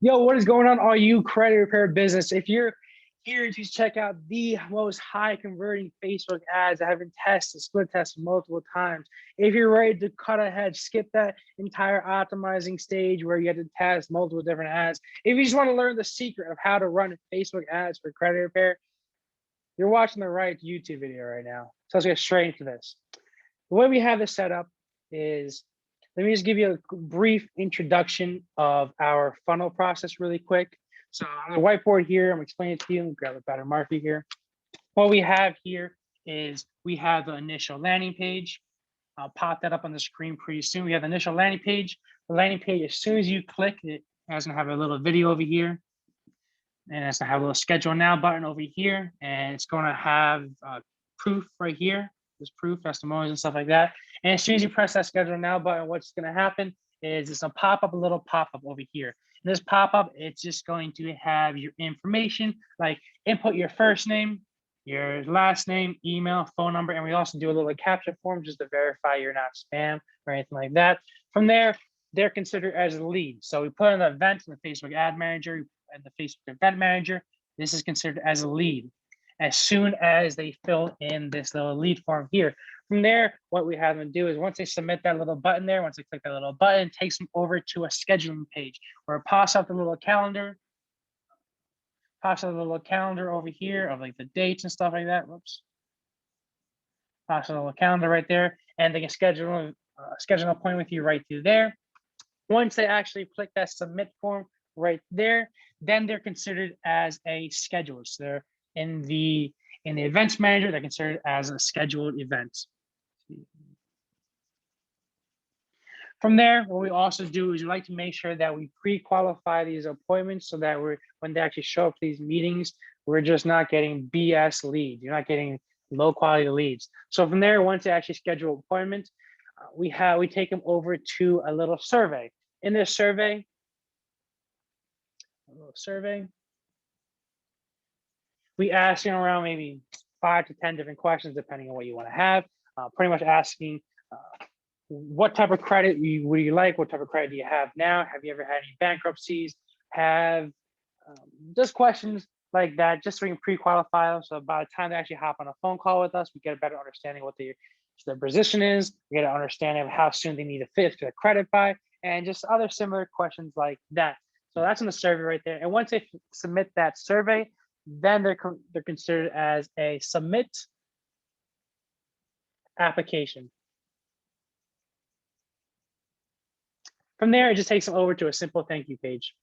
Yo, what is going on, all you credit repair business? If you're here to check out the most high converting Facebook ads that have been tested, split tested multiple times, if you're ready to cut ahead, skip that entire optimizing stage where you have to test multiple different ads. If you just want to learn the secret of how to run Facebook ads for credit repair, you're watching the right YouTube video right now. So let's get straight into this. The way we have this set up is, let me just give you a brief introduction of our funnel process really quick. So on the whiteboard here, I'm explaining it to you. Let me grab a better marker here. What we have here is we have the initial landing page. I'll pop that up on the screen pretty soon. We have the initial landing page. The landing page, as soon as you click it, it's gonna have a little video over here. And it's gonna have a little schedule now button over here. And it's gonna have proof right here. There's proof, testimonials and stuff like that. And as soon as you press that schedule now button, what's going to happen is it's going to pop up a little pop-up over here. And this pop-up, it's just going to have your information, like input your first name, your last name, email, phone number, and we also do a little captcha form just to verify you're not spam or anything like that. From there, they're considered as a lead. So we put in the event in the Facebook Ad Manager and the Facebook Event Manager. This is considered as a lead as soon as they fill in this little lead form here. From there, what we have them do is once they submit that little button there, once they click that little button, it takes them over to a scheduling page where it pops up the little calendar, over here of like the dates and stuff like that. Whoops. Pops up a little calendar right there, and they can schedule an appointment with you right through there. Once they actually click that submit form right there, then they're considered as a scheduler. So they're in the events manager, they're considered as a scheduled event. From there, what we also do is we like to make sure that we pre-qualify these appointments so that when they actually show up to these meetings, we're just not getting BS leads. You're not getting low quality leads. So from there, once they actually schedule appointments, we take them over to a little survey. In this survey, we ask around maybe 5 to 10 different questions, depending on what you want to have. Pretty much asking what type of credit would you like? What type of credit do you have now? Have you ever had any bankruptcies? Just questions like that, just so we can pre-qualify them. So by the time they actually hop on a phone call with us, we get a better understanding of what their position is. We get an understanding of how soon they need to fit to the credit by, and just other similar questions like that. So that's in the survey right there. And once they submit that survey, then they're considered as a submit application. From there, it just takes them over to a simple thank you page.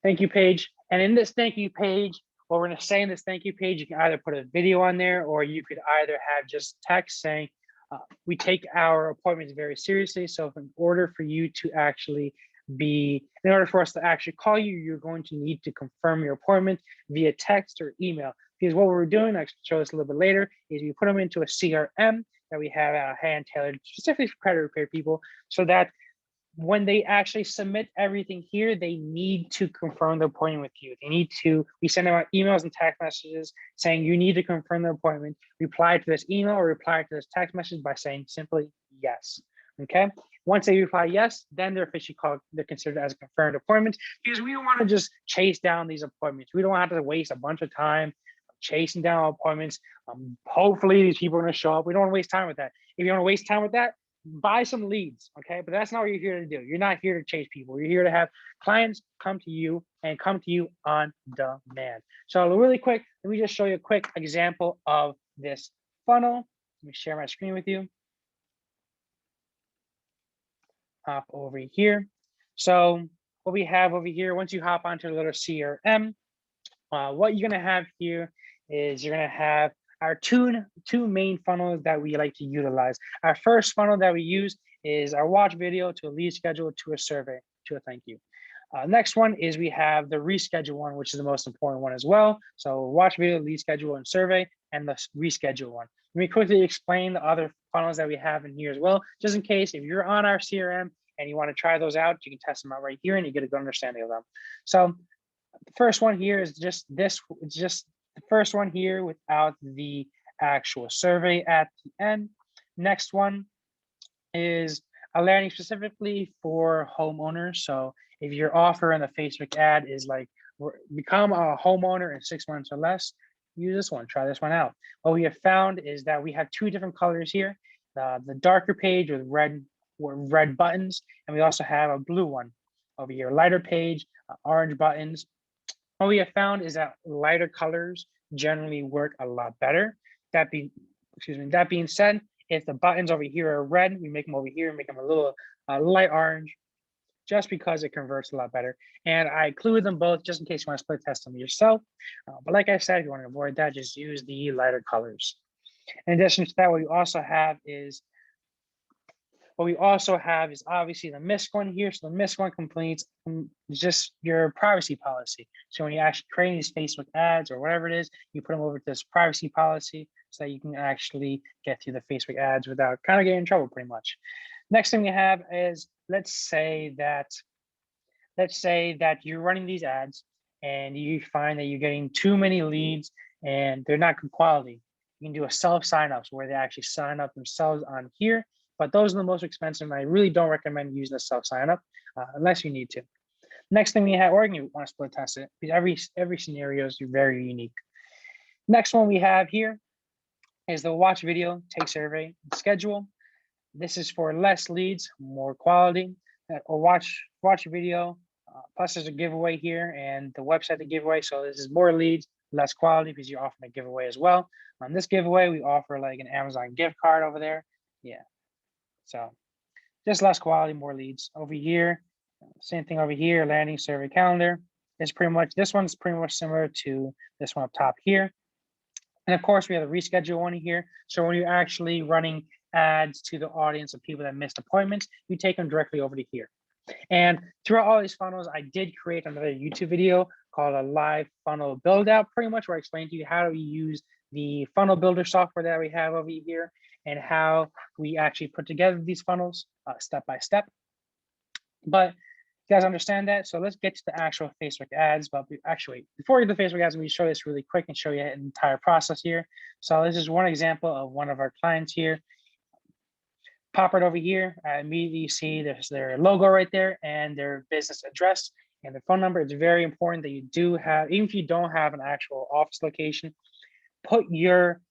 And in this thank you page, what we're going to say in this thank you page, you can either put a video on there, or you could either have just text saying, we take our appointments very seriously. So in order for us to actually call you, you're going to need to confirm your appointment via text or email. Because what we're doing, I'll show this a little bit later, is we put them into a CRM that we have hand tailored specifically for credit repair people, so that when they actually submit everything here, they need to confirm the appointment with you. We send them out emails and text messages saying you need to confirm the appointment. Reply to this email or reply to this text message by saying simply yes. Okay. Once they reply yes, then they're considered as a confirmed appointment, because we don't want to just chase down these appointments. We don't have to waste a bunch of time chasing down appointments. Hopefully these people are going to show up. We don't want to waste time with that. If you want to waste time with that, buy some leads, okay? But that's not what you're here to do. You're not here to chase people. You're here to have clients come to you and come to you on demand. So really quick, let me just show you a quick example of this funnel. Let me share my screen with you. Hop over here. So what we have over here, once you hop onto the little CRM, what you're gonna have here is you're gonna have our two main funnels that we like to utilize. Our first funnel that we use is our watch video to a lead schedule to a survey to a thank you. Next one is we have the reschedule one, which is the most important one as well. So watch video, lead schedule, and survey, and the reschedule one. Let me quickly explain the other funnels that we have in here as well, just in case if you're on our CRM and you want to try those out, you can test them out right here and you get a good understanding of them. So the first one here is just this. It's just the first one here without the actual survey at the end. Next one is a landing specifically for homeowners. So if your offer in the Facebook ad is like become a homeowner in 6 months or less, use this one, try this one out. What we have found is that we have two different colors here, the darker page with red buttons, and we also have a blue one over here, lighter page, orange buttons. What we have found is that lighter colors generally work a lot better. That being said, if the buttons over here are red, we make them over here, make them a little light orange, just because it converts a lot better. And I include them both just in case you want to split test them yourself. But like I said, if you want to avoid that, just use the lighter colors. In addition to that, what we also have is obviously the MISC one here. So the MISC one completes just your privacy policy. So when you actually create these Facebook ads or whatever it is, you put them over to this privacy policy so that you can actually get through the Facebook ads without kind of getting in trouble pretty much. Next thing we have is, let's say that you're running these ads and you find that you're getting too many leads and they're not good quality. You can do a self sign-ups where they actually sign up themselves on here, but those are the most expensive, and I really don't recommend using the self sign-up unless you need to. Next thing we have, or you want to split test it, because every scenario is very unique. Next one we have here is the watch video, take survey, schedule. This is for less leads, more quality, or watch a video. Plus there's a giveaway here and the website the giveaway. So this is more leads, less quality because you're offering a giveaway as well. On this giveaway, we offer like an Amazon gift card over there. Yeah. So just less quality, more leads. Over here, same thing over here, landing survey calendar. It's pretty much, this one's pretty much similar to this one up top here. And of course, we have the reschedule one here. So when you're actually running ads to the audience of people that missed appointments, you take them directly over to here. And throughout all these funnels, I did create another YouTube video called a live funnel build out, pretty much where I explain to you how do we use the funnel builder software that we have over here and how we actually put together these funnels step by step. But you guys understand that? So let's get to the actual Facebook ads. But actually, before we get to the Facebook ads, we show this really quick and show you an entire process here. So this is one example of one of our clients here. Pop it over here. Immediately you see there's their logo right there and their business address and their phone number. It's very important that you do have, even if you don't have an actual office location, put your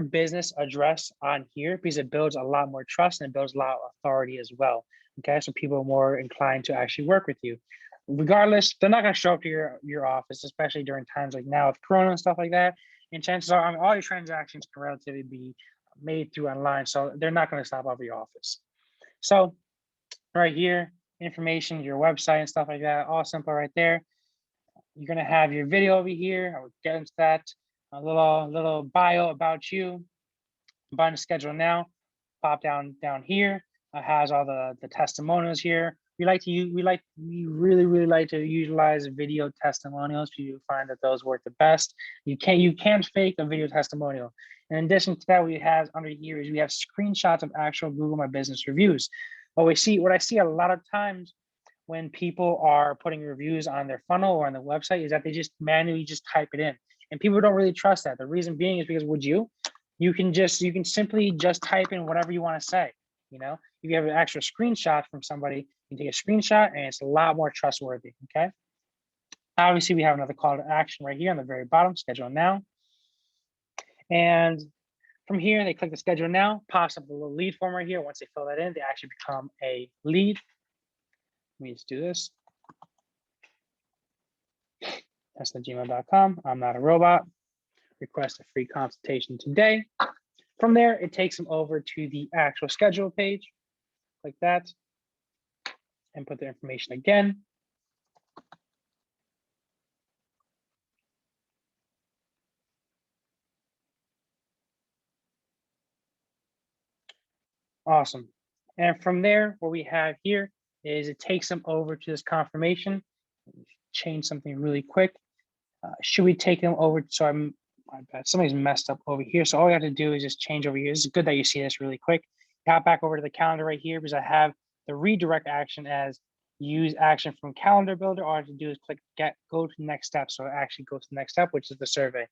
business address on here because it builds a lot more trust and it builds a lot of authority as well. Okay, so people are more inclined to actually work with you. Regardless, they're not going to show up to your office, especially during times like now with Corona and stuff like that. And chances are, I mean, all your transactions can relatively be made through online, so they're not going to stop over your office. So right here, information, your website and stuff like that, all simple right there. You're going to have your video over here. I will get into that. A little bio about you. Button schedule now. Pop down here. Has all the testimonials here. We really like to utilize video testimonials. You find that those work the best. You can't fake a video testimonial. In addition to that, we have under here is we have screenshots of actual Google My Business reviews. What I see a lot of times when people are putting reviews on their funnel or on the website is that they just manually just type it in. And people don't really trust that. The reason being is because you can simply just type in whatever you want to say. You know, if you have an actual screenshot from somebody, you can take a screenshot and it's a lot more trustworthy. Okay. Obviously, we have another call to action right here on the very bottom, schedule now. And from here, they click the schedule now, pops up a little lead form right here. Once they fill that in, they actually become a lead. Let me just do this. Tesla@gmail.com. I'm not a robot. Request a free consultation today. From there, it takes them over to the actual schedule page, like that, and put the information again. Awesome. And from there, what we have here is it takes them over to this confirmation. Change something really quick. Should we take them over? So my bad, somebody's messed up over here. So all we have to do is just change over here. It's good that you see this really quick. Hop back over to the calendar right here because I have the redirect action as use action from calendar builder. All I have to do is click go to next step. So it actually goes to the next step, which is the survey.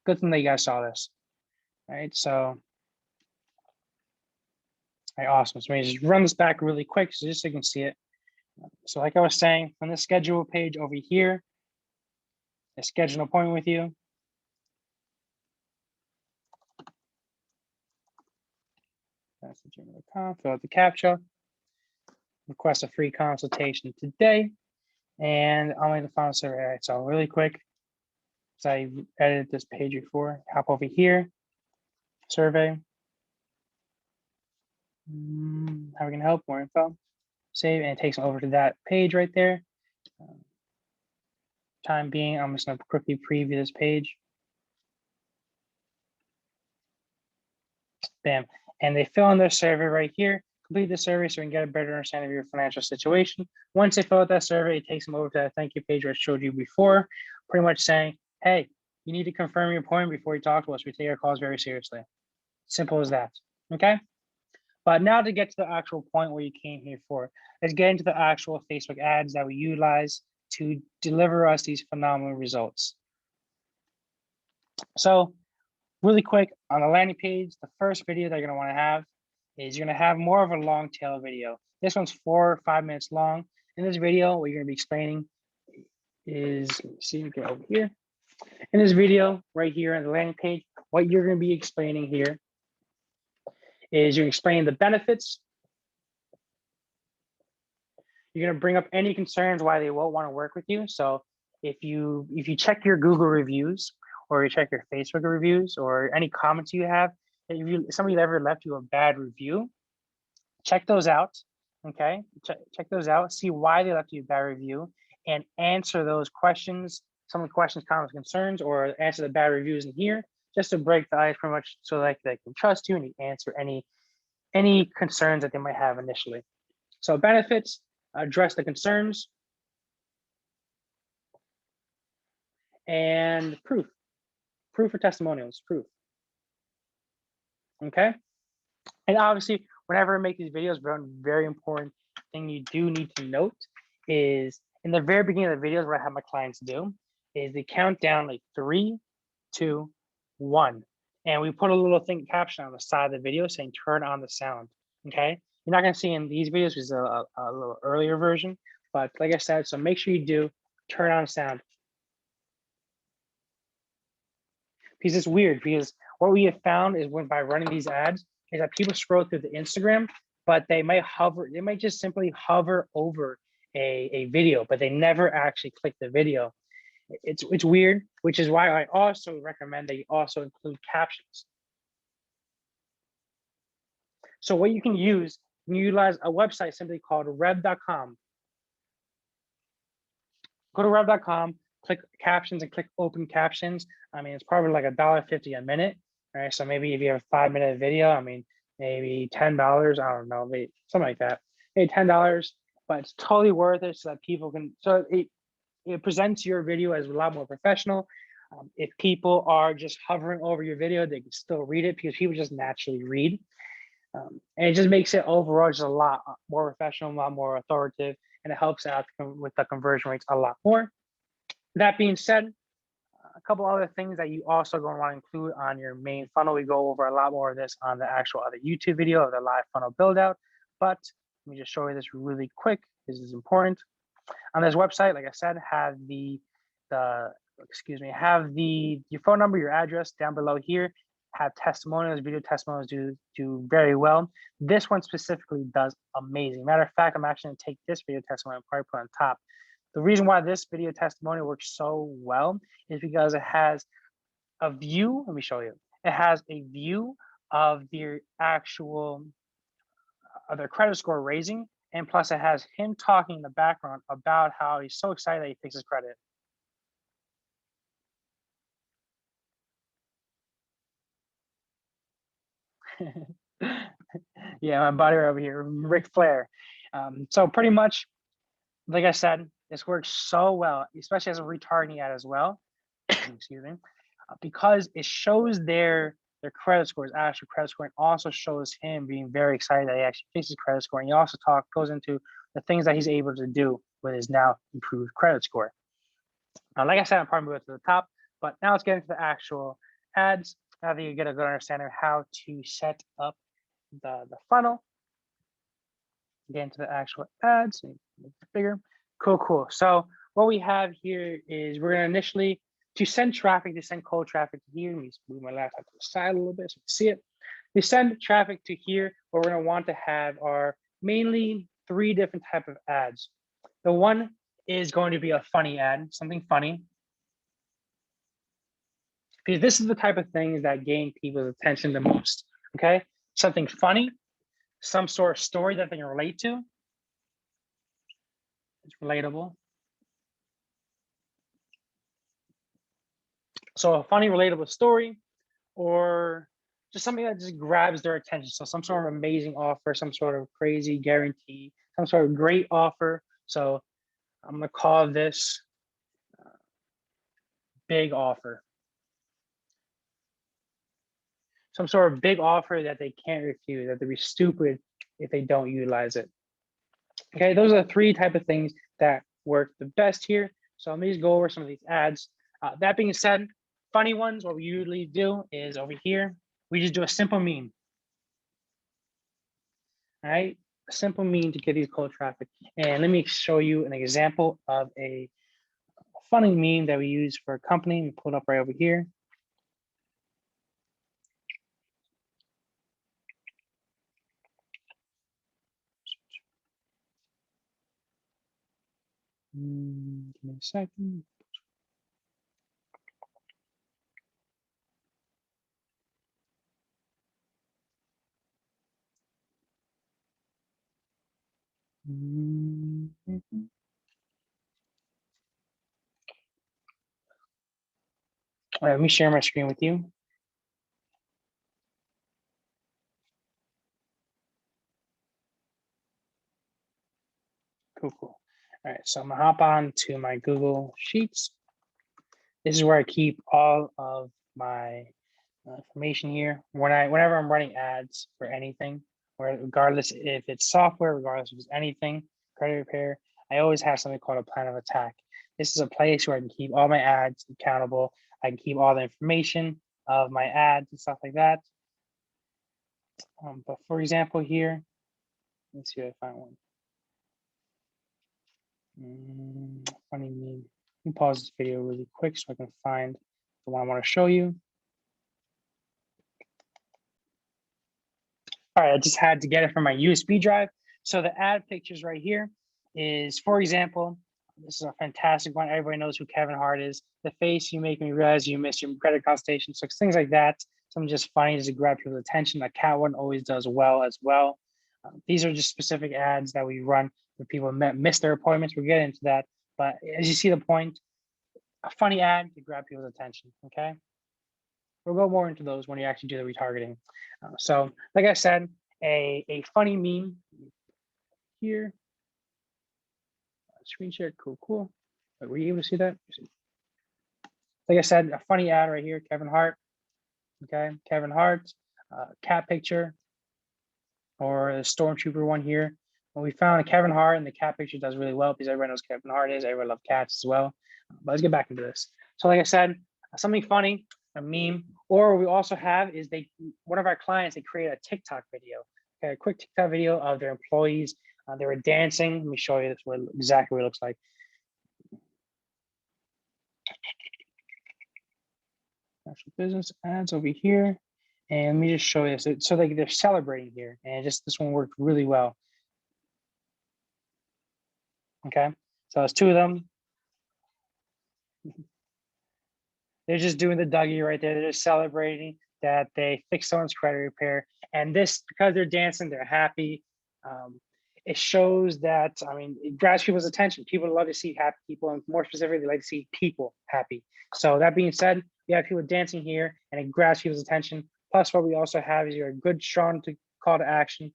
Good thing that you guys saw this. All right, so All right, awesome. So let me just run this back really quick so just so you can see it. So like I was saying, on the schedule page over here, I schedule an appointment with you. That's the gmail.com, fill out the CAPTCHA, request a free consultation today, and I'll make the final survey. All right, so really quick, so I edited this page before, hop over here, survey. How we can help, more info, save, and it takes them over to that page right there. Time being, I'm just gonna quickly preview this page. Bam, and they fill in their survey right here, complete the survey so we can get a better understanding of your financial situation. Once they fill out that survey, it takes them over to that thank you page where I showed you before, pretty much saying, hey, you need to confirm your appointment before you talk to us. We take our calls very seriously. Simple as that, okay? But now to get to the actual point where you came here for, let's get into the actual Facebook ads that we utilize to deliver us these phenomenal results. So really quick, on the landing page, the first video that you're gonna wanna have is you're gonna have more of a long tail video. This one's 4 or 5 minutes long. In this video, what you're gonna be explaining is, let me see, get over here. In this video right here on the landing page, what you're gonna be explaining here is you're explaining the benefits. You're gonna bring up any concerns why they won't wanna work with you. So if you check your Google reviews, or you check your Facebook reviews, or any comments you have, if somebody ever left you a bad review, check those out, okay? Check those out, see why they left you a bad review, and answer those questions, some of the questions, comments, concerns, or answer the bad reviews in here, just to break the ice pretty much so that they can trust you and you answer any concerns that they might have initially. So benefits, address the concerns, and proof or testimonials, proof. Okay. And obviously, whenever I make these videos, one very important thing you do need to note is in the very beginning of the videos, what I have my clients do is they count down like 3, 2, 1. And we put a little thing caption on the side of the video saying turn on the sound. Okay. You're not going to see in these videos, which is a little earlier version. But like I said, so make sure you do turn on sound. Because it's weird, because what we have found is when by running these ads is that people scroll through the Instagram, but they might just simply hover over a video, but they never actually click the video. It's weird, which is why I also recommend that you also include captions. So what you can use, you can utilize a website simply called rev.com. Go to rev.com, click captions and click open captions. I mean, it's probably like $1.50 a minute, right? So maybe if you have a 5-minute video, I mean, maybe $10, I don't know, maybe something like that. Maybe $10, but it's totally worth it so that people can, so it presents your video as a lot more professional. If people are just hovering over your video, they can still read it because people just naturally read. And it just makes it overall just a lot more professional, a lot more authoritative, and it helps out with the conversion rates a lot more. That being said, a couple other things that you also going to want to include on your main funnel. We go over a lot more of this on the actual other YouTube video of the live funnel build out, but let me just show you this really quick. This is important. On this website, like I said, have have your phone number, your address down below here. Have testimonials, video testimonials do very well. This one specifically does amazing. Matter of fact, I'm actually gonna take this video testimonial and probably put on top. The reason why this video testimonial works so well is because it has a view. Let me show you. It has a view of their actual of their credit score raising, and plus it has him talking in the background about how he's so excited that he fixes credit. Yeah, my buddy over here, Ric Flair. So pretty much, like I said, this works so well, especially as a retargeting ad as well. Excuse me, because it shows their credit scores, actual credit score, and also shows him being very excited that he actually fixes credit score. And he also goes into the things that he's able to do with his now improved credit score. Now, like I said, I'm probably moving to the top, but now let's get into the actual ads. Now that you get a good understanding of how to set up the funnel. get into the actual ads, make it bigger. Cool. So what we have here is we're gonna initially, to send traffic, to send cold traffic to here, let me move my laptop to the side a little bit so you can see it. We send traffic to here, what we're gonna want to have are mainly 3 different type of ads. The one is going to be a funny ad, something funny. Because this is the type of things that gain people's attention the most, okay? Something funny, some sort of story that they can relate to. It's relatable. So a funny, relatable story, or just something that just grabs their attention. So some sort of amazing offer, some sort of crazy guarantee, some sort of great offer. So I'm gonna call this big offer. Some sort of big offer that they can't refuse, that they'd be stupid if they don't utilize it. Okay, those are the 3 type of things that work the best here. So let me just go over some of these ads. That being said, funny ones, what we usually do is over here, we just do a simple meme. All right, a simple meme to get these cold traffic. And let me show you an example of a funny meme that we use for a company. We pull it up right over here. Give me a second. All right, let me share my screen with you. Cool. All right, so I'm gonna hop on to my Google Sheets. This is where I keep all of my information here. Whenever I'm running ads for anything, regardless if it's software, regardless if it's anything, credit repair, I always have something called a plan of attack. This is a place where I can keep all my ads accountable. I can keep all the information of my ads and stuff like that. But for example here, let's see if I find one. Funny meme. Let me pause this video really quick so I can find the one I want to show you. All right, I just had to get it from my USB drive. So the ad pictures right here is, for example, this is a fantastic one. Everybody knows who Kevin Hart is. The face you make me realize you missed your credit card station. So things like that. Something just funny just to grab people's attention. The cat one always does well as well. These are just specific ads that we run when people miss their appointments. We'll get into that. But as you see the point, a funny ad to grab people's attention, okay? We'll go more into those when you actually do the retargeting. So like I said, a funny meme here. Screen share, cool. Were you able to see that? Like I said, a funny ad right here, Kevin Hart. Okay, Kevin Hart, cat picture, or the Stormtrooper one here. Well, we found a Kevin Hart and the cat picture does really well because everyone knows Kevin Hart is. Everyone loves cats as well. But let's get back into this. So like I said, something funny, a meme, or we also have is one of our clients, they create a TikTok video, okay, a quick TikTok video of their employees. They were dancing. Let me show you this exactly what it looks like. Actual business ads over here. And let me just show you this. So they're celebrating here, and just this one worked really well. Okay, so it's 2 of them. They're just doing the Dougie right there. They're just celebrating that they fixed someone's credit repair. And this, because they're dancing, they're happy. It shows that, I mean, it grabs people's attention. People love to see happy people, and more specifically, they like to see people happy. So that being said, we have people dancing here, and it grabs people's attention. Plus, what we also have is your good, strong call to action,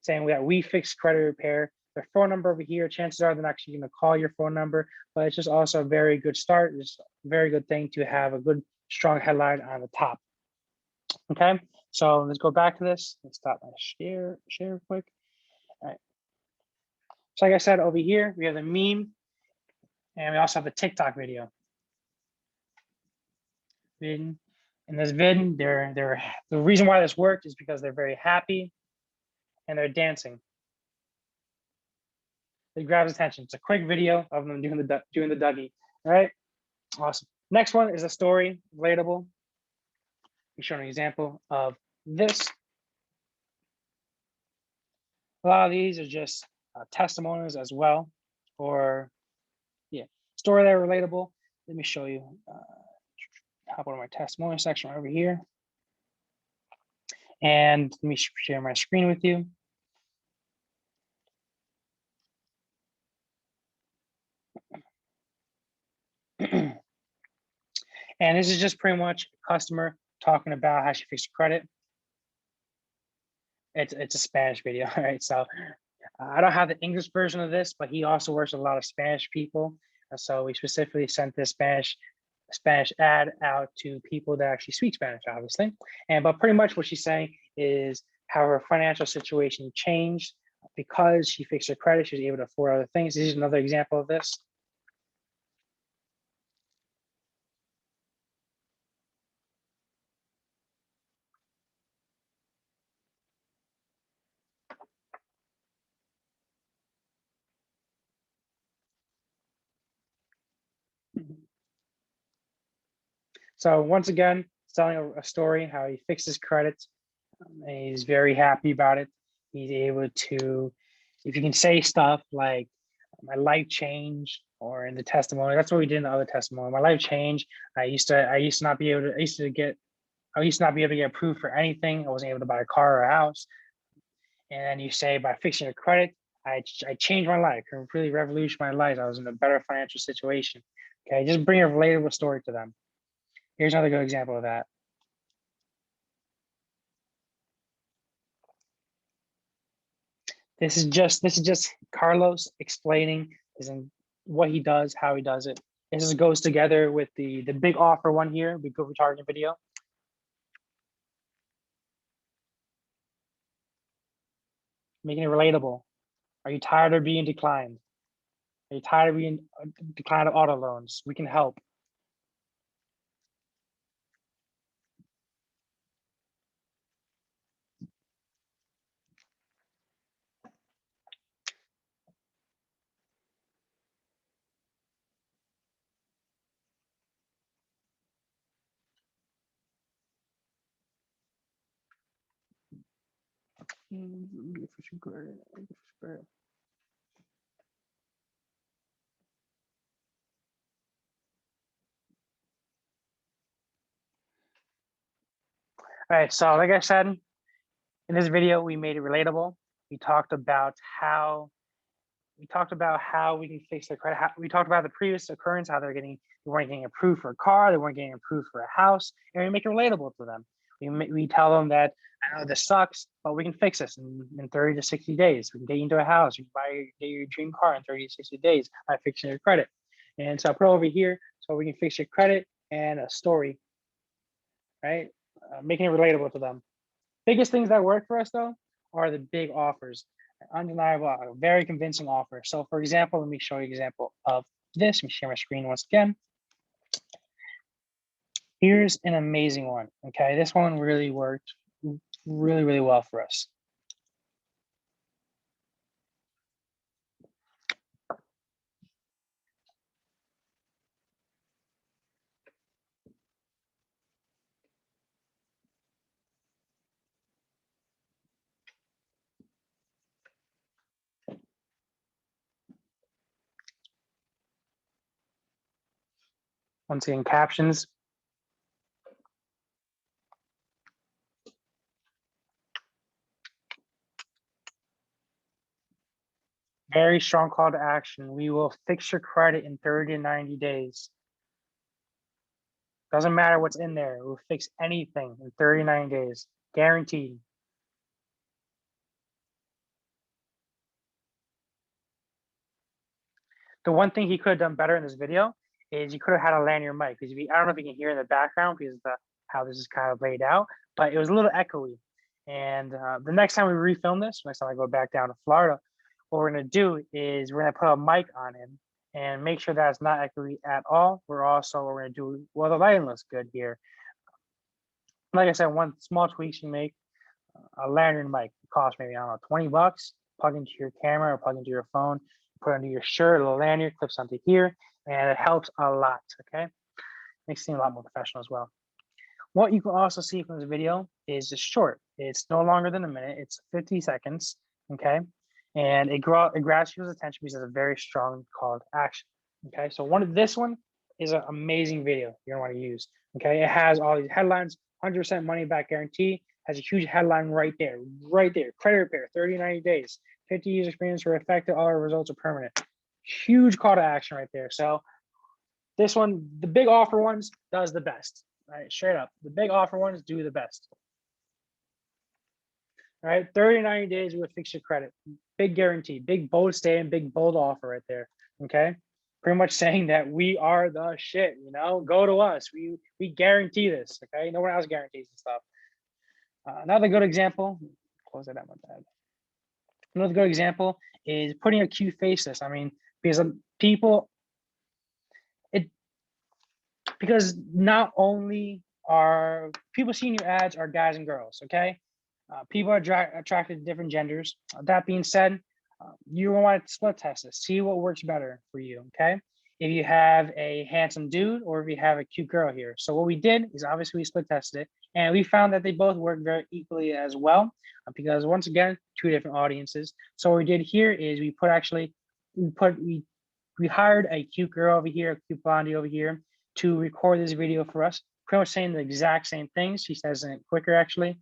saying that we fix credit repair. Their phone number over here, chances are they're actually going to call your phone number, but it's just also a very good start. It's a very good thing to have a good, strong headline on the top. Okay, so let's go back to this. Let's stop my share quick. All right. So like I said, over here, we have the meme, and we also have a TikTok video. In this vid, the reason why this worked is because they're very happy and they're dancing. It grabs attention. It's a quick video of them doing the Dougie. All right, awesome. Next one is a story, relatable. We show an example of this. A lot of these are just testimonials as well, or yeah, story that are relatable. Let me show you. Hop on my testimonial section over here, and let me share my screen with you. And this is just pretty much a customer talking about how she fixed her credit. It's a Spanish video, all right? So I don't have the English version of this, but he also works with a lot of Spanish people. So we specifically sent this Spanish ad out to people that actually speak Spanish, obviously. But pretty much what she's saying is how her financial situation changed because she fixed her credit. She was able to afford other things. This is another example of this. So once again, telling a story how he fixed his credit. And he's very happy about it. He's able to, if you can say stuff like my life changed, or in the testimony, that's what we did in the other testimony. My life changed. I used to not be able to get approved for anything. I wasn't able to buy a car or a house. And then you say by fixing your credit, I changed my life, completely revolutionized my life. I was in a better financial situation. Okay, just bring a relatable story to them. Here's another good example of that. This is just Carlos explaining what he does, how he does it. This goes together with the big offer one here, we go retargeting video. Making it relatable. Are you tired of being declined? Are you tired of being declined of auto loans? We can help. All right, so like I said, in this video, we made it relatable. We talked about how we can fix their credit. We talked about the previous occurrence, how they weren't getting approved for a car, they weren't getting approved for a house, and we make it relatable to them. We tell them that, I know this sucks, but we can fix this in 30 to 60 days. We can get you into a house, you can get your dream car in 30 to 60 days by fixing your credit. And so I put over here, so we can fix your credit and a story, right? Making it relatable to them. Biggest things that work for us though are the big offers. Undeniable, a very convincing offer. So for example, let me show you an example of this. Let me share my screen once again. Here's an amazing one, okay? This one really worked really, really well for us. Once again, captions. Very strong call to action. We will fix your credit in 30 to 90 days. Doesn't matter what's in there. We'll fix anything in 30 to 90 days. Guaranteed. The one thing he could have done better in this video is you could have had a lanyard mic, because I don't know if you can hear in the background because of how this is kind of laid out, but it was a little echoey. And the next time we refilm this, next time I go back down to Florida, what we're gonna do is we're gonna put a mic on him and make sure that it's not echoey at all. We're gonna do, well, the lighting looks good here. Like I said, one small tweak you make, a lanyard mic costs maybe, I don't know, 20 bucks, plug into your camera or plug into your phone. put under your shirt, a little lanyard, clips onto here, and it helps a lot, okay? Makes it seem a lot more professional as well. What you can also see from this video is just short. It's no longer than a minute. It's 50 seconds, okay? And it grabs people's attention because it's a very strong call to action, okay? So this one is an amazing video you're gonna wanna use, okay? It has all these headlines, 100% money back guarantee, has a huge headline right there. Credit repair, 30, 90 days, 50 years experience for effective, all our results are permanent. Huge call to action right there. So this one, the big offer ones does the best. All right, straight up. The big offer ones do the best. All right, 30, 90 days, we would fix your credit. Big guarantee, big bold statement, big bold offer right there. Okay. Pretty much saying that we are the shit, you know, go to us. We guarantee this. Okay. No one else guarantees this stuff. Another good example, close that out, my bad. Another good example is putting a cute face list. I mean, because because not only are people seeing your ads are guys and girls, okay? People are attracted to different genders. That being said, you want to split test this, see what works better for you, okay? If you have a handsome dude or if you have a cute girl here. So what we did is obviously we split tested it and we found that they both work very equally as well because once again, two different audiences. So what we did here is we hired a cute girl over here, a cute blondie over here to record this video for us, pretty much saying the exact same things. She says it quicker actually.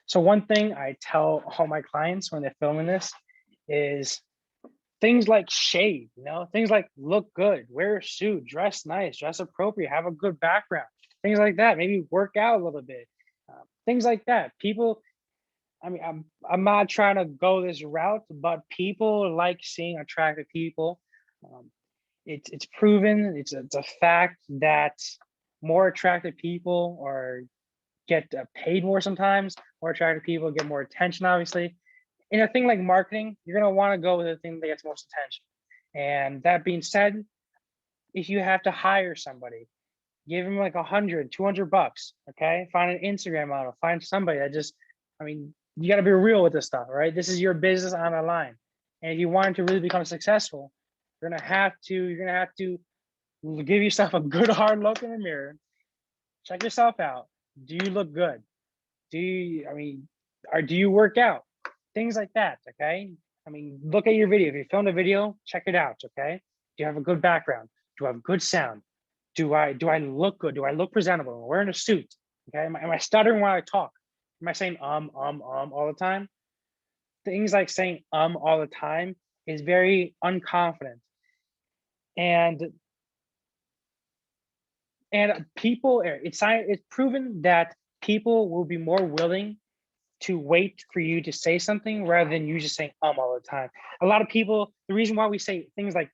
So one thing I tell all my clients when they're filming this is things like shave, you know, things like look good, wear a suit, dress nice, dress appropriate, have a good background, things like that. Maybe work out a little bit, things like that. People, I mean, I'm not trying to go this route, but people like seeing attractive people. It's proven, it's a fact that more attractive people get paid more sometimes. More attractive people get more attention, obviously. In a thing like marketing, you're gonna want to go with the thing that gets most attention. And that being said, if you have to hire somebody, give them like 100, 200 bucks, okay? Find an Instagram model, find somebody that just, I mean, you gotta be real with this stuff, right? This is your business on the line. And if you want to really become successful, you're gonna have to give yourself a good hard look in the mirror, check yourself out. Do you look good? Do you work out? Things like that, okay? I mean, look at your video. If you filmed a video, check it out, okay? Do you have a good background? Do I have good sound? Do I look good? Do I look presentable? I'm wearing a suit, okay? Am I stuttering when I talk? Am I saying all the time? Things like saying all the time is very unconfident. And people, it's proven that people will be more willing to wait for you to say something rather than you just saying all the time. A lot of people, the reason why we say things like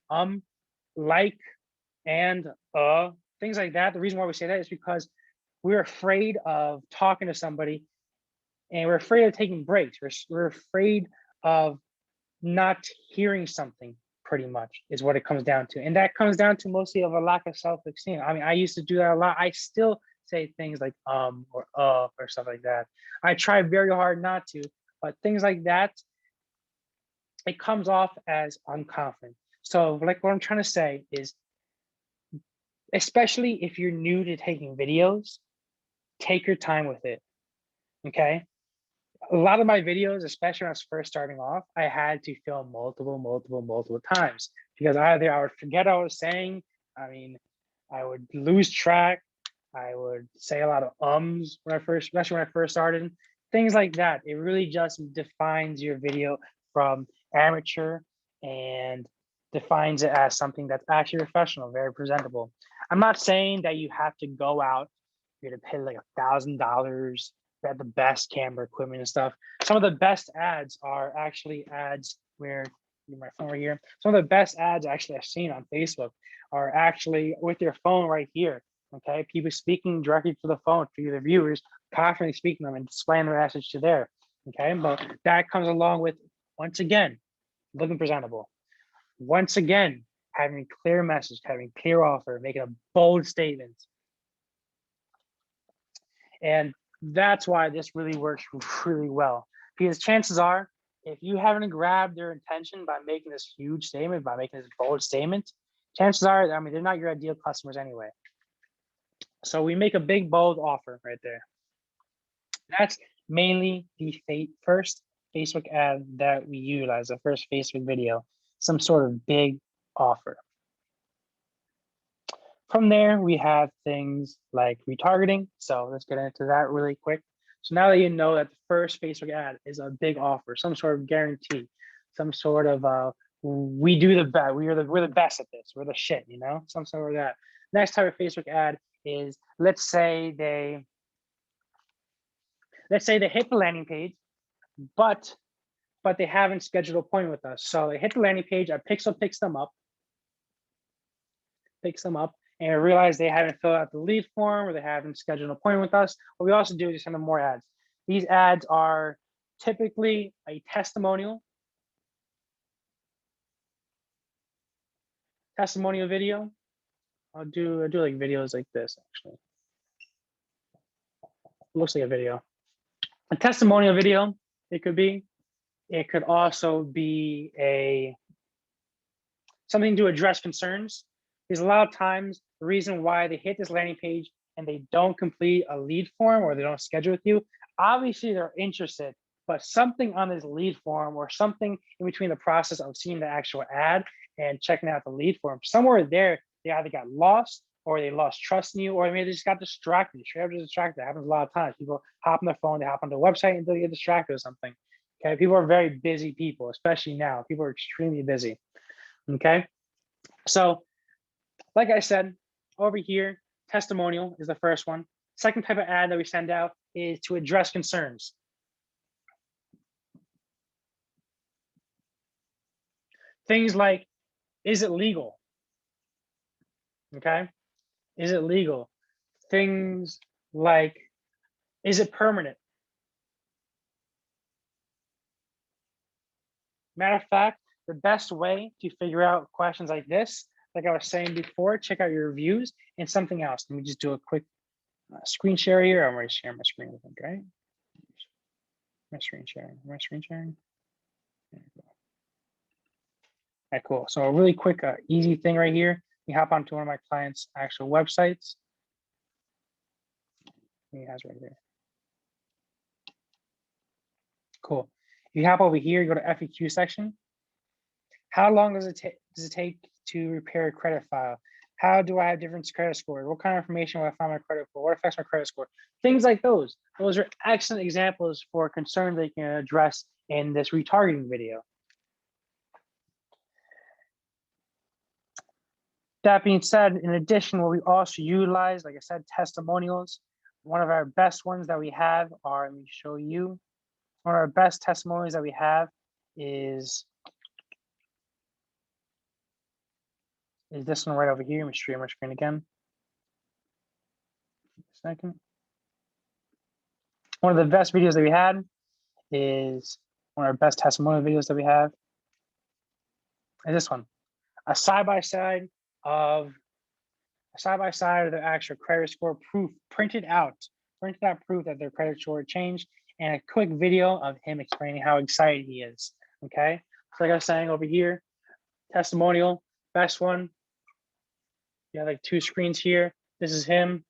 like, and things like that, the reason why we say that is because we're afraid of talking to somebody and we're afraid of taking breaks. We're afraid of not hearing something, pretty much is what it comes down to. And that comes down to mostly of a lack of self-esteem. I mean, I used to do that a lot. I still say things like or stuff like that. I try very hard not to, but things like that, it comes off as unconfident. So like what I'm trying to say is, especially if you're new to taking videos, take your time with it, okay? A lot of my videos, especially when I was first starting off, I had to film multiple times because either I would forget what I was saying. I mean, I would lose track. I would say a lot of ums especially when I first started, things like that. It really just defines your video from amateur and defines it as something that's actually professional, very presentable. I'm not saying that you have to go out, you're gonna pay like $1,000, at the best camera equipment and stuff. Some of the best ads are actually ads where my phone right here. Some of the best ads actually I've seen on Facebook are actually with your phone right here. Okay, people speaking directly to the phone to the viewers, confidently speaking them and displaying the message to there. Okay, but that comes along with, once again, looking presentable. Once again, having clear message, having clear offer, making a bold statement. And that's why this really works really well. Because chances are, if you haven't grabbed their attention by making this huge statement, by making this bold statement, chances are, I mean, they're not your ideal customers anyway. So we make a big, bold offer right there. That's mainly the first Facebook ad that we utilize, the first Facebook video, some sort of big offer. From there, we have things like retargeting. So let's get into that really quick. So now that you know that the first Facebook ad is a big offer, some sort of guarantee, some sort of we do the best, we're the best at this, we're the shit, you know, some sort of that. Next type of Facebook ad is, let's say they hit the landing page, but they haven't scheduled an appointment with us. So they hit the landing page, our Pixel picks them up, and I realize they haven't filled out the lead form or they haven't scheduled an appointment with us. What we also do is send them more ads. These ads are typically a testimonial video. I'll do like videos like this, actually. It looks like a video. A testimonial video, it could be. It could also be something to address concerns. Because a lot of times, the reason why they hit this landing page and they don't complete a lead form or they don't schedule with you, obviously they're interested, but something on this lead form or something in between the process of seeing the actual ad and checking out the lead form, somewhere there, they either got lost or they lost trust in you, or maybe they just got distracted, straight up distracted. That happens a lot of times. People hop on their phone, they hop on the website and they get distracted or something. Okay, people are very busy people, especially now. People are extremely busy. Okay, so like I said, over here, testimonial is the first one. Second type of ad that we send out is to address concerns. Things like, is it legal? Okay, is it legal? Things like, is it permanent? Matter of fact, the best way to figure out questions like this, like I was saying before, check out your reviews and something else. Let me just do a quick screen share here. I'm already sharing my screen with them, right? My screen sharing. There you go. All right, cool. So a really quick, easy thing right here. You hop onto one of my clients' actual websites. He has right here. Cool. If you hop over here, you go to FAQ section. How long does it take to repair a credit file? How do I have different credit scores? What kind of information will I find my credit for? What affects my credit score? Things like those. Those are excellent examples for concerns they can address in this retargeting video. That being said, in addition, what we also utilize, like I said, testimonials. One of our best ones that we have are, let me show you. One of our best testimonials that we have is this one right over here. Let me share my screen again. A second. One of the best videos that we had is one of our best testimonial videos that we have. And this one, a side-by-side of the actual credit score proof printed out proof that their credit score changed, and a quick video of him explaining how excited he is. Okay, so like I was saying over here, testimonial, best one. You have like two screens here. This is him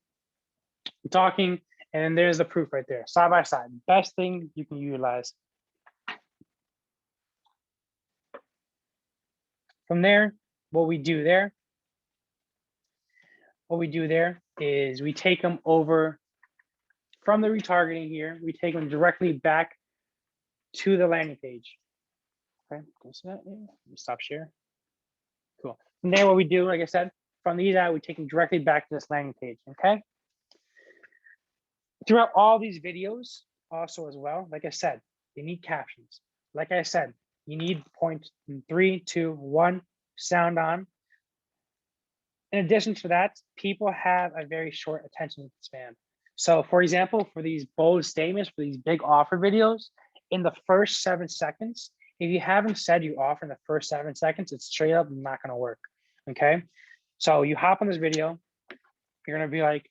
talking, and then there's the proof right there, side by side. Best thing you can utilize. From there, what we do there is we take them over from the retargeting here. We take them directly back to the landing page. Okay, let me stop share. Cool. From there, what we do, like I said, from these out, we take them directly back to this landing page. Okay. Throughout all these videos, also as well, like I said, you need captions. Like I said, you need point 3, 2, 1, sound on. In addition to that, people have a very short attention span. So for example, for these bold statements, for these big offer videos, in the first 7 seconds, if you haven't said you offer in the first 7 seconds, it's straight up not gonna work, okay? So you hop on this video, you're gonna be like,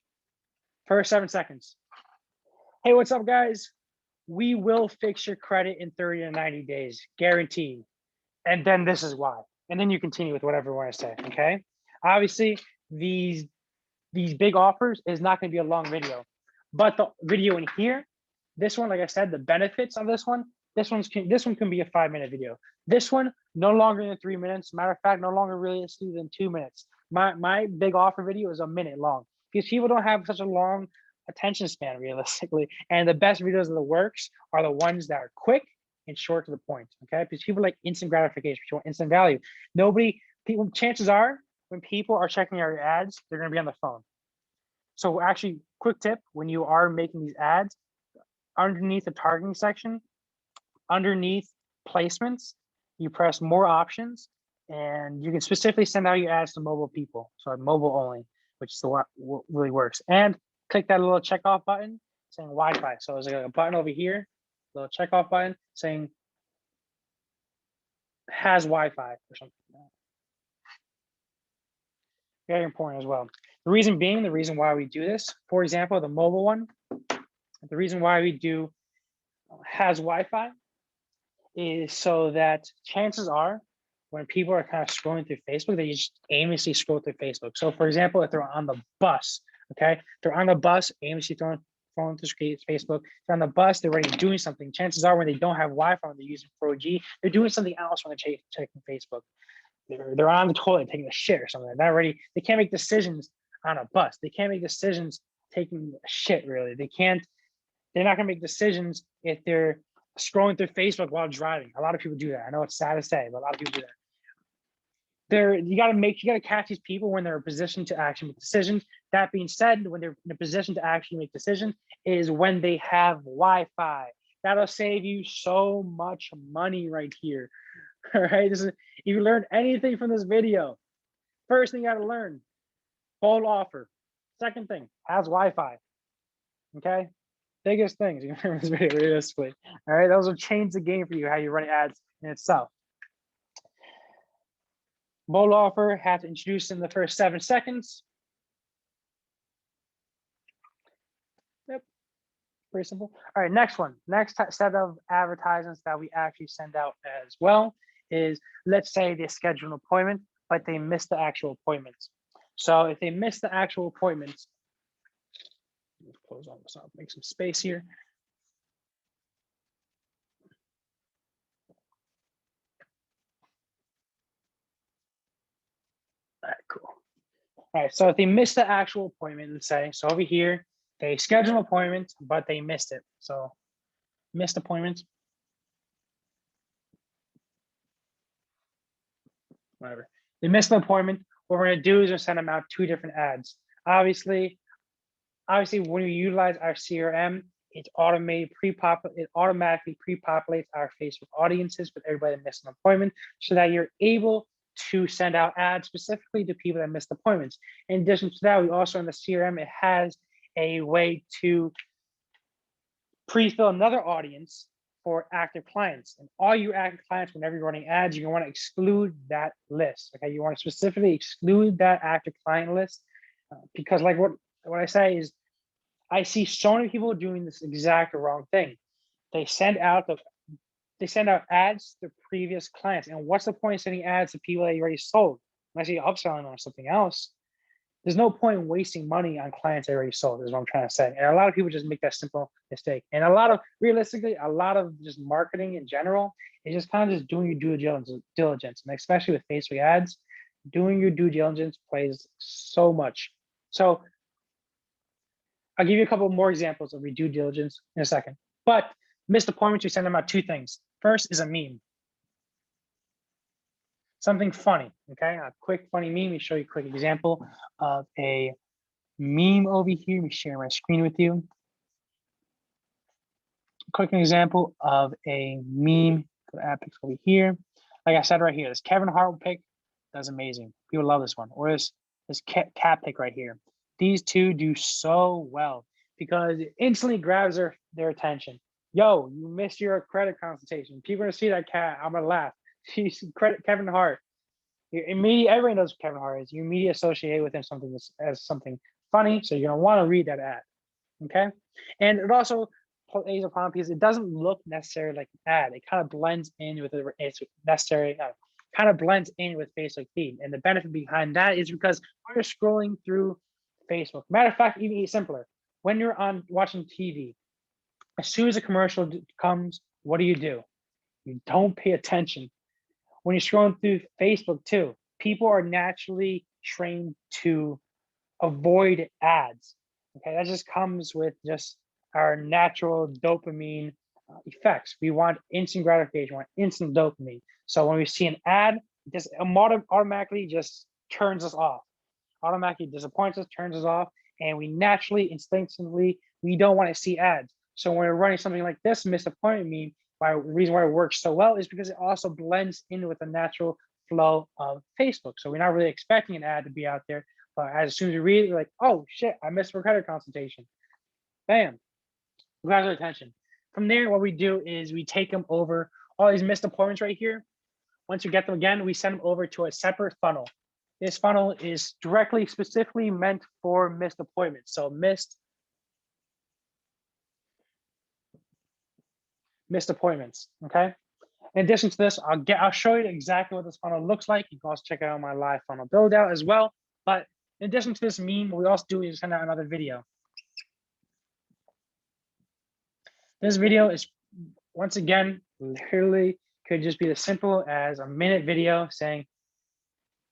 first 7 seconds, Hey, what's up, guys? We will fix your credit in 30 to 90 days, guaranteed. And then this is why. And then you continue with whatever you want to say. Okay. Obviously, these these big offers is not going to be a long video, but the video in here, this one, like I said, the benefits of this one can be a 5-minute video. This one no longer than 3 minutes. Matter of fact, no longer realistically than 2 minutes. My big offer video is a minute long because people don't have such a long attention span realistically. And the best videos of the works are the ones that are quick and short to the point. Okay, because people like instant gratification, people want instant value. People, chances are when people are checking out your ads, they're going to be on the phone. So actually, quick tip, when you are making these ads, underneath the targeting section, underneath placements, you press more options and you can specifically send out your ads to mobile people. So mobile only, which is what really works. And click that little check off button saying Wi-Fi. So there's like a button over here, little check off button saying has Wi-Fi or something like that. Very important as well. The reason being, the reason why we do this, for example, the mobile one, the reason why we do has Wi-Fi is so that chances are when people are kind of scrolling through Facebook, they just aimlessly scroll through Facebook. So for example, if they're on the bus, okay, they're on the bus, aimlessly throwing through Facebook, they're on the bus, they're already doing something. Chances are when they don't have Wi-Fi, when they're using 4G, they're doing something else when they're checking Facebook. They're on the toilet taking a shit or something. They can't make decisions on a bus. They can't make decisions taking a shit, really. They're not gonna make decisions if they're scrolling through Facebook while driving. A lot of people do that. I know it's sad to say, but a lot of people do that. You gotta catch these people when they're in a position to actually make decisions. That being said, when they're in a position to actually make decisions is when they have Wi-Fi. That'll save you so much money right here. All right. If you learn anything from this video, first thing you gotta learn, bold offer. Second thing, has Wi-Fi. Okay. Biggest things you can learn from this video realistically. All right. Those will change the game for you, how you run ads in itself. Bold offer, have to introduce in the first 7 seconds. Yep, pretty simple. All right, next one. Next set of advertisements that we actually send out as well is, let's say they schedule an appointment, but they miss the actual appointments. So if they miss the actual appointments, let's close all this up, make some space here. All right, cool. All right, so if they missed the actual appointment, let's say, so over here, they scheduled an appointment, but they missed it. So missed appointment. Whatever. They missed the appointment. What we're gonna do is we're send them out 2 different ads. Obviously, when we utilize our CRM, it automatically pre-populates our Facebook audiences with everybody that missed an appointment so that you're able to send out ads specifically to people that missed appointments. In addition to that, we also in the CRM, it has a way to pre-fill another audience for active clients. And all you active clients, whenever you're running ads, you're gonna want to exclude that list. Okay, you want to specifically exclude that active client list because like what I say is, I see so many people doing this exact wrong thing. They send out ads to previous clients. And what's the point of sending ads to people that you already sold? Unless you're upselling on something else. There's no point in wasting money on clients that already sold, is what I'm trying to say. And a lot of people just make that simple mistake. And realistically, a lot of just marketing in general is just kind of just doing your due diligence. And especially with Facebook ads, doing your due diligence plays so much. So I'll give you a couple more examples of your due diligence in a second. But missed appointments, we send them out 2 things. First is a meme. Something funny, okay? A quick funny meme. We show you a quick example of a meme over here. We share my screen with you. Quick example of a meme. Go to ad pics over here. Like I said right here, this Kevin Hart pick does amazing. People love this one. Or this cat pick right here. These 2 do so well because it instantly grabs their attention. Yo, you missed your credit consultation. People are gonna see that cat. I'm gonna laugh. She's Kevin Hart. Everybody knows who Kevin Hart is. You immediately associate with him as something funny, so you're gonna want to read that ad. okay? And it also plays upon because it doesn't look necessarily like an ad. It kind of blends in with it's necessary, kind of blends in with Facebook feed. And the benefit behind that is because when you're scrolling through Facebook, matter of fact, even simpler, when you're on watching TV, as soon as a commercial comes, what do? You don't pay attention. When you're scrolling through Facebook too, people are naturally trained to avoid ads. Okay, that just comes with just our natural dopamine effects. We want instant gratification, we want instant dopamine. So when we see an ad, this automatically just turns us off, automatically disappoints us, turns us off, and we naturally, instinctively, we don't want to see ads. So when we're running something like this, missed appointment meme, the reason why it works so well is because it also blends in with the natural flow of Facebook. So we're not really expecting an ad to be out there, but as soon as you read it, you're like, oh shit, I missed a credit consultation. Bam, we got their attention. From there, what we do is we take them over all these missed appointments right here. Once we get them again, we send them over to a separate funnel. This funnel is directly, specifically meant for missed appointments. So missed appointments, okay? In addition to this, I'll show you exactly what this funnel looks like. You can also check out my live funnel build out as well. But in addition to this meme, what we also do is send out another video. This video is, once again, literally could just be as simple as a minute video saying,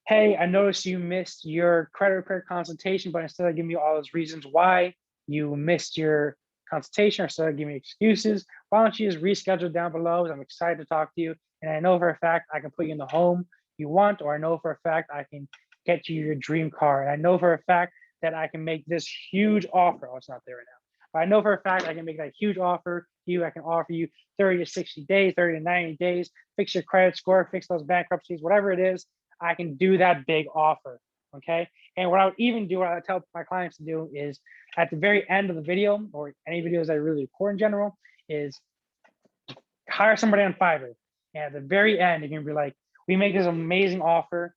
hey, I noticed you missed your credit repair consultation, but instead of giving me all those reasons why you missed your consultation, or instead of giving me excuses, why don't you just reschedule down below? I'm excited to talk to you. And I know for a fact I can put you in the home you want, or I know for a fact I can get you your dream car. And I know for a fact that I can make this huge offer. Oh, it's not there right now. But I know for a fact I can make that huge offer to you. I can offer you 30 to 60 days, 30 to 90 days, fix your credit score, fix those bankruptcies, whatever it is. I can do that big offer, okay? And what I would even do, what I tell my clients to do is at the very end of the video, or any videos that I really record in general, is hire somebody on Fiverr. And at the very end, you can be like, we make this amazing offer.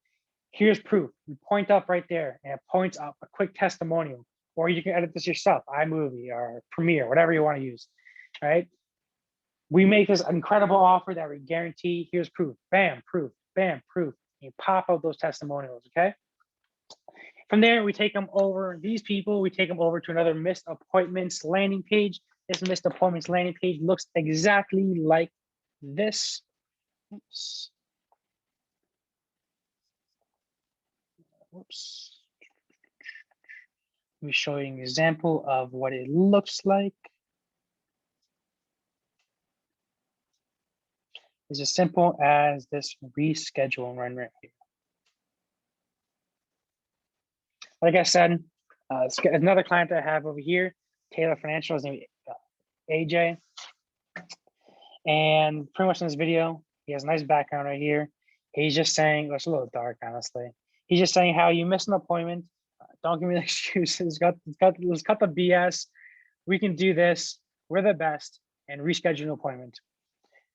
Here's proof. You point up right there, and it points up a quick testimonial. Or you can edit this yourself, iMovie or Premiere, whatever you want to use, right? We make this incredible offer that we guarantee. Here's proof. Bam, proof. Bam, proof. You pop out those testimonials, okay? From there, we take them over, these people, we take them over to another missed appointments landing page. This missed appointments landing page looks exactly like this. Oops. Whoops. Let me show you an example of what it looks like. It's as simple as this reschedule and run right here. Like I said, another client that I have over here, Taylor Financial, his name is AJ. And pretty much in this video, he has a nice background right here. He's just saying, it's a little dark, honestly. He's just saying how you missed an appointment. Don't give me the excuses. Let's cut the BS. We can do this. We're the best. And reschedule an appointment.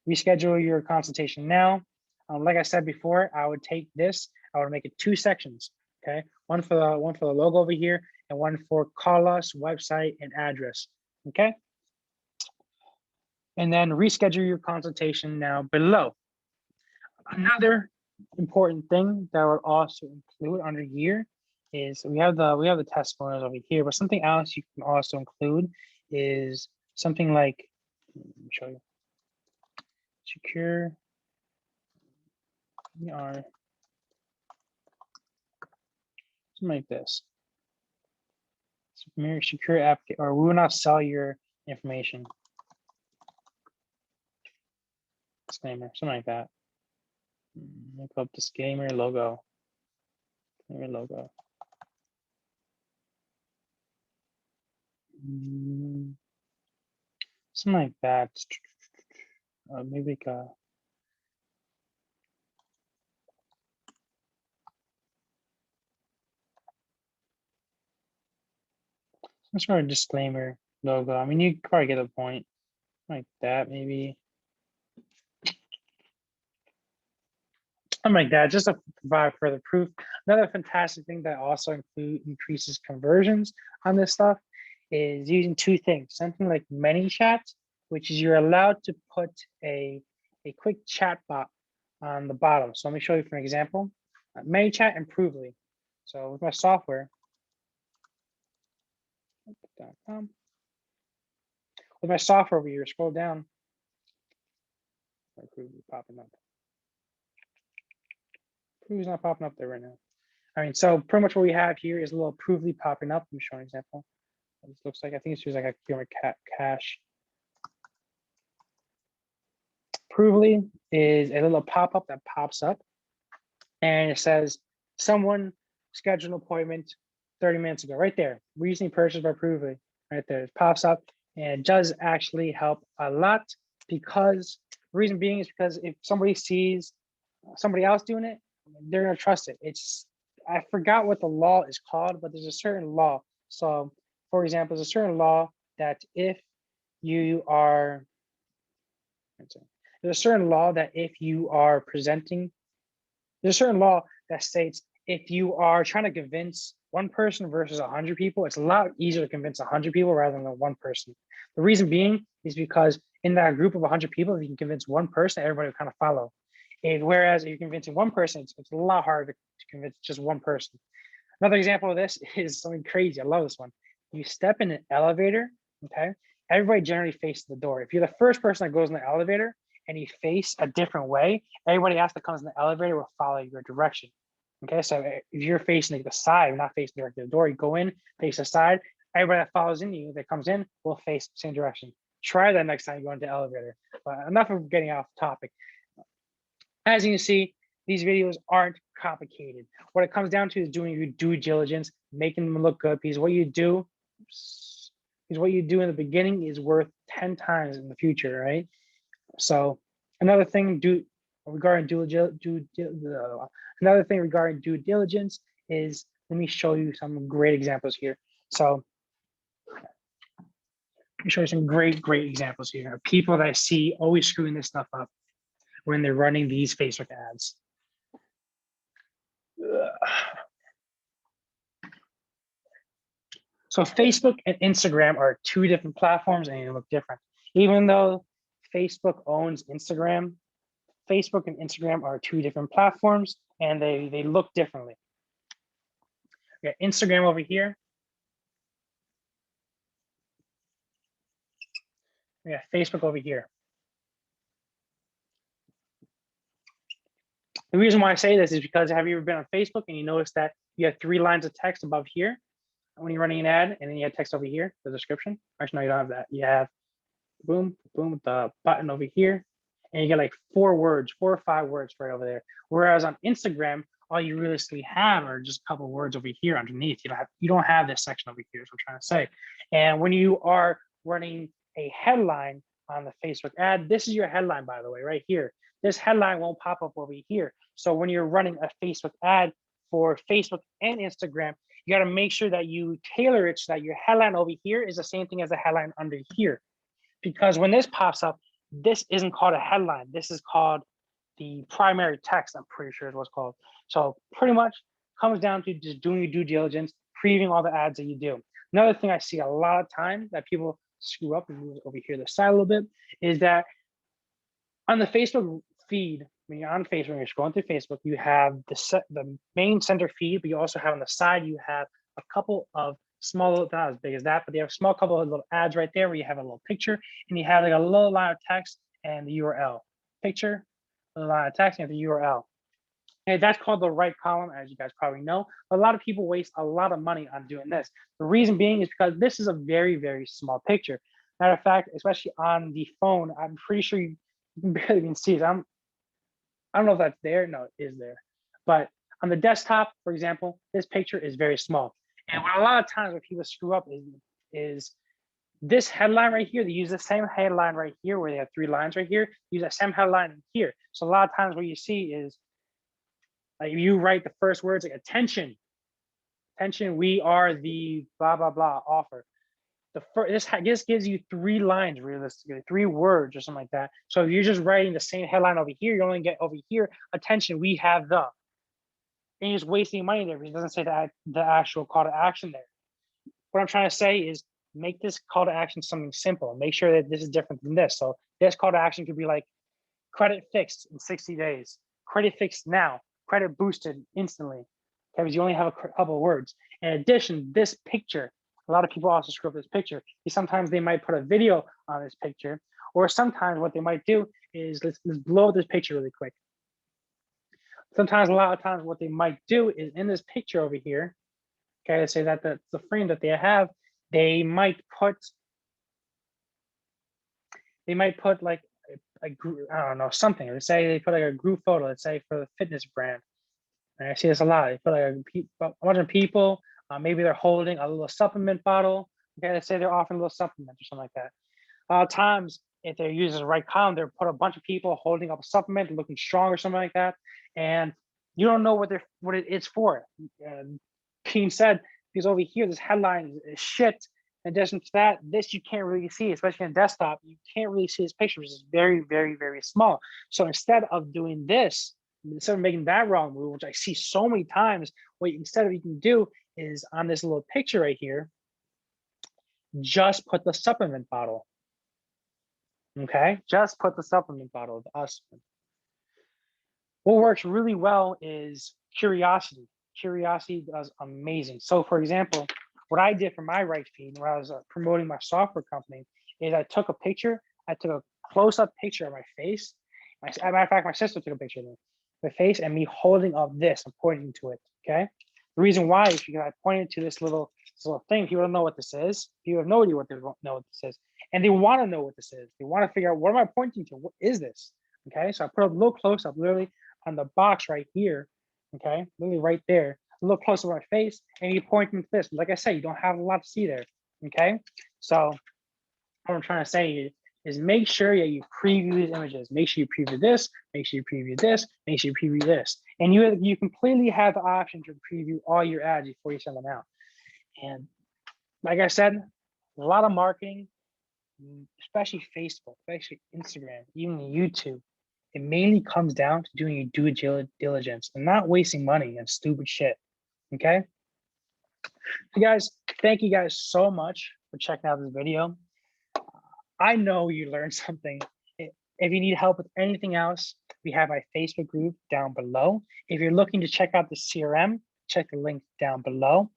Reschedule your consultation now. Like I said before, I would take this. I would make it 2 sections. Okay, one for the logo over here, and one for call us, website, and address. Okay, and then reschedule your consultation now below. Another important thing that would also include under here is we have the testimonials over here, but something else you can also include is something like, let me show you, secure something like this. Secure app, or we will not sell your information. Disclaimer, something like that. Look up disclaimer logo. Disclaimer logo. Something like that. Maybe like a. Some sort of disclaimer logo. I mean, you probably get a point. Like that, maybe. Something like that, just to provide further proof. Another fantastic thing that also increases conversions on this stuff is using two things, something like ManyChat, which is you're allowed to put a quick chat bot on the bottom. So let me show you for an example. ManyChat and Provely. So with my software, with my software over here, scroll down. Provely popping up. Provely's not popping up there right now. I mean, so pretty much what we have here is a little Provely popping up. Let me show an example. This looks like, I think it's just like a cache. Provely is a little pop-up that pops up and it says someone scheduled an appointment 30 minutes ago, right there. Recently purchased by Provely, right there. It pops up and it does actually help a lot, because the reason being is because if somebody sees somebody else doing it, they're gonna trust it. I forgot what the law is called, but there's a certain law. So for example, there's a certain law that if you are, there's a certain law that if you are presenting, there's a certain law that states if you are trying to convince one person versus 100 people, it's a lot easier to convince 100 people rather than one person. The reason being is because in that group of 100 people, if you can convince one person, everybody will kind of follow. Whereas if you're convincing one person, it's a lot harder to convince just one person. Another example of this is something crazy. I love this one. You step in an elevator, okay? Everybody generally faces the door. If you're the first person that goes in the elevator and you face a different way, everybody else that comes in the elevator will follow your direction. Okay, so if you're facing like the side, not facing directly the door, you go in, face the side, everybody that follows in you, that comes in, will face the same direction. Try that next time you go into the elevator. But enough of getting off topic. As you can see, these videos aren't complicated. What it comes down to is doing your due diligence, making them look good, because what you do in the beginning is worth 10 times in the future, right? So another thing regarding due diligence is, let me show you some great examples here. So let me show you some great examples here of people that I see always screwing this stuff up when they're running these Facebook ads. So Facebook and Instagram are two different platforms and they look different. Even though Facebook owns Instagram, Facebook and Instagram are two different platforms and they look differently. We got Instagram over here. We got Facebook over here. The reason why I say this is because, have you ever been on Facebook and you notice that you have 3 lines of text above here when you're running an ad, and then you have text over here, the description? Actually, no, you don't have that. You have boom, boom, the button over here, and you get like 4 or 5 words right over there. Whereas on Instagram, all you realistically have are just a couple of words over here underneath. You don't have this section over here, is what I'm trying to say. And when you are running a headline on the Facebook ad, this is your headline, by the way, right here. This headline won't pop up over here. So when you're running a Facebook ad for Facebook and Instagram, you got to make sure that you tailor it so that your headline over here is the same thing as the headline under here. Because when this pops up, this isn't called a headline. This is called the primary text, I'm pretty sure is what's called. So pretty much comes down to just doing your due diligence, previewing all the ads that you do. Another thing I see a lot of time that people screw up, and move over here to the side a little bit, is that on the Facebook feed, when you're on Facebook, when you're scrolling through Facebook, you have the main center feed, but you also have on the side, you have a couple of small, not as big as that, but you have a small couple of little ads right there where you have a little picture and you have like a little line of text and the URL. Picture, a line of text and the URL. And that's called the right column, as you guys probably know. But a lot of people waste a lot of money on doing this. The reason being is because this is a very, very small picture. Matter of fact, especially on the phone, I'm pretty sure you can barely even see it. I don't know if that's there. No, it is there. But on the desktop, for example, this picture is very small. And what a lot of times what people screw up is this headline right here. They use the same headline right here where they have 3 lines right here. Use that same headline here. So a lot of times what you see is like you write the first words like attention, we are the blah, blah, blah offer. This gives you 3 lines realistically, 3 words or something like that. So if you're just writing the same headline over here, you only get over here, attention, we have the. And you're just wasting money there because it doesn't say that the actual call to action there. What I'm trying to say is make this call to action something simple. Make sure that this is different than this. So this call to action could be like credit fixed in 60 days, credit fixed now, credit boosted instantly. Okay, because you only have a couple of words. In addition, this picture, a lot of people also screw up this picture. Sometimes they might put a video on this picture, or sometimes what they might do is let's blow this picture really quick. Sometimes, a lot of times, what they might do is in this picture over here, okay, let's say that that's the frame that they have, they might put like a group, I don't know, something. Let's say they put like a group photo, let's say for the fitness brand. And I see this a lot. They put like a bunch of people, maybe they're holding a little supplement bottle. Okay, let's say they're offering a little supplement or something like that. A lot of times, if they're using the right column, they'll put a bunch of people holding up a supplement, looking strong or something like that. And you don't know what it is for. Being said, because over here, this headline is shit. In addition to that, this you can't really see, especially on desktop. You can't really see this picture, which is very, very, very small. So instead of doing this, instead of making that wrong move, which I see so many times, instead of you can do is on this little picture right here, just put the supplement bottle. Okay, just put the supplement bottle of us. What works really well is curiosity. Curiosity does amazing. So for example, what I did for my right feed when I was promoting my software company is I took a picture, I took a close-up picture of my face. As a matter of fact, my sister took a picture of my face and me holding up this and pointing to it, okay? The reason why is because I pointed to this little thing. People don't know what this is. People have no idea what they know what this is. And they want to know what this is. They want to figure out, what am I pointing to? What is this? Okay, so I put a little close-up literally on the box right here, okay, literally right there, a little closer to my face, and you point to this. Like I said, you don't have a lot to see there, okay? So what I'm trying to say is make sure that you preview these images. Make sure you preview this, make sure you preview this, make sure you preview this. And you completely have the option to preview all your ads before you send them out. And like I said, a lot of marketing, especially Facebook, especially Instagram, even YouTube, it mainly comes down to doing your due diligence and not wasting money on stupid shit, okay? So guys, thank you guys so much for checking out this video. I know you learned something. If you need help with anything else, we have our Facebook group down below. If you're looking to check out the CRM, check the link down below.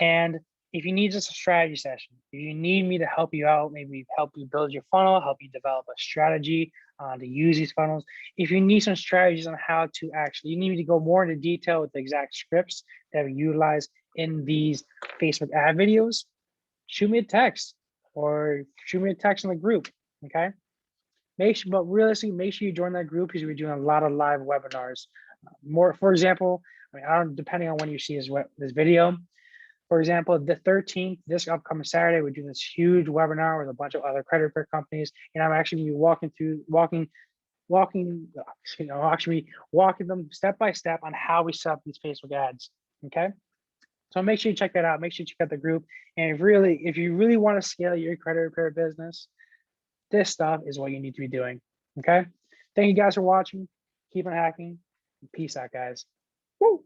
And if you need just a strategy session, if you need me to help you out, maybe help you build your funnel, help you develop a strategy to use these funnels. If you need some strategies on how to actually, you need me to go more into detail with the exact scripts that we utilize in these Facebook ad videos, shoot me a text or shoot me a text in the group, okay? But realistically, make sure you join that group because we're doing a lot of live webinars. More, for example, depending on when you see this video, for example, the 13th, this upcoming Saturday, we're doing this huge webinar with a bunch of other credit repair companies, and I'm actually going to be walking them step by step on how we set up these Facebook ads. Okay, so make sure you check that out. Make sure you check out the group, and if you really want to scale your credit repair business, this stuff is what you need to be doing. Okay, thank you guys for watching. Keep on hacking. Peace out, guys. Woo!